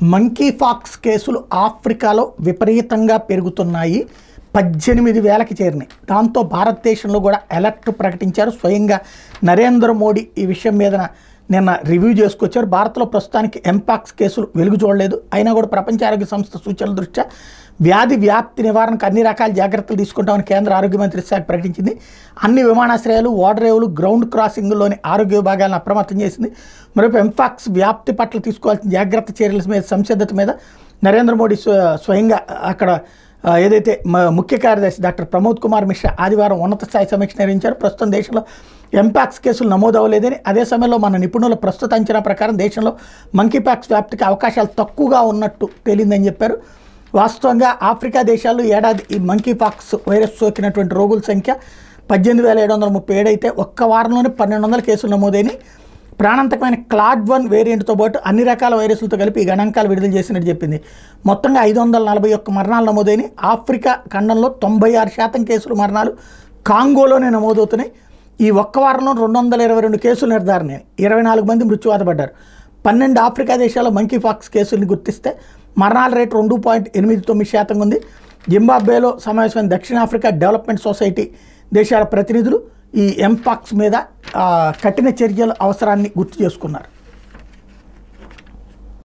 Monkey pox కేసులు ఆఫ్రికాలో విపరీతంగా పెరుగుతున్నాయి. 18,000కి చేరినాయి. దాంతో భారతదేశంలో కూడా అలర్ట్ ప్రకటించారు. స్వయంగా నరేంద్ర మోడీ ఈ విషయం మీద నిన్న రివ్యూ చేసుకొచ్చారు. భారత్లో ప్రస్తుతానికి ఎంపాక్స్ కేసులు వెలుగు చూడలేదు. అయినా కూడా ప్రపంచ ఆరోగ్య సంస్థ సూచనల దృష్ట్యా వ్యాధి వ్యాప్తి నివారణకు అన్ని రకాల జాగ్రత్తలు తీసుకుంటామని కేంద్ర ఆరోగ్య మంత్రిత్వ శాఖ ప్రకటించింది. అన్ని విమానాశ్రయాలు, ఓడరేవులు, గ్రౌండ్ క్రాసింగ్లోని ఆరోగ్య విభాగాలను అప్రమత్తం చేసింది. మరోవైపు ఎంపాక్స్ వ్యాప్తి పట్ల తీసుకోవాల్సిన జాగ్రత్త చర్యల మీద సంసిద్ధత మీద నరేంద్ర మోడీ స్వయంగా అక్కడ ఏదైతే ముఖ్య కార్యదర్శి డాక్టర్ ప్రమోద్ కుమార్ మిశ్రా ఆదివారం ఉన్నత స్థాయి సమీక్ష నిర్వహించారు. ప్రస్తుతం దేశంలో ఎంపాక్స్ కేసులు నమోదవలేదని, అదే సమయంలో మన నిపుణుల ప్రస్తుత అంచనా ప్రకారం దేశంలో మంకీపాక్స్ వ్యాప్తికి అవకాశాలు తక్కువగా ఉన్నట్టు తేలిందని చెప్పారు. వాస్తవంగా ఆఫ్రికా దేశాల్లో ఏడాది ఈ మంకీపాక్స్ వైరస్ సోకినటువంటి రోగుల సంఖ్య 18,737 అయితే ఒక్క వారంలోనే 1,200 కేసులు నమోదైనవి. ప్రాణాంతకమైన క్లాడ్ 1 వేరియంట్తో పాటు అన్ని రకాల వైరస్లతో కలిపి ఈ గణాంకాలు విడుదల చేసినట్టు చెప్పింది. మొత్తంగా 541 మరణాలు నమోదైనవి. ఆఫ్రికా ఖండంలో 96% కేసులు మరణాలు కాంగోలోనే నమోదవుతున్నాయి. ఈ ఒక్క వారంలో 222 కేసులు నిర్ధారణ, 24 మంది మృత్యువాత పడ్డారు. 12 ఆఫ్రికా దేశాల్లో మంకీపాక్స్ కేసుల్ని గుర్తిస్తే మరణాల రేటు 2.89% ఉంది. జింబాబ్వేలో సమావేశమైన దక్షిణాఫ్రికా డెవలప్మెంట్ సొసైటీ దేశాల ప్రతినిధులు ఈ ఎంపాక్స్ మీద కఠిన చర్యల అవసరాన్ని గుర్తు చేసుకున్నారు.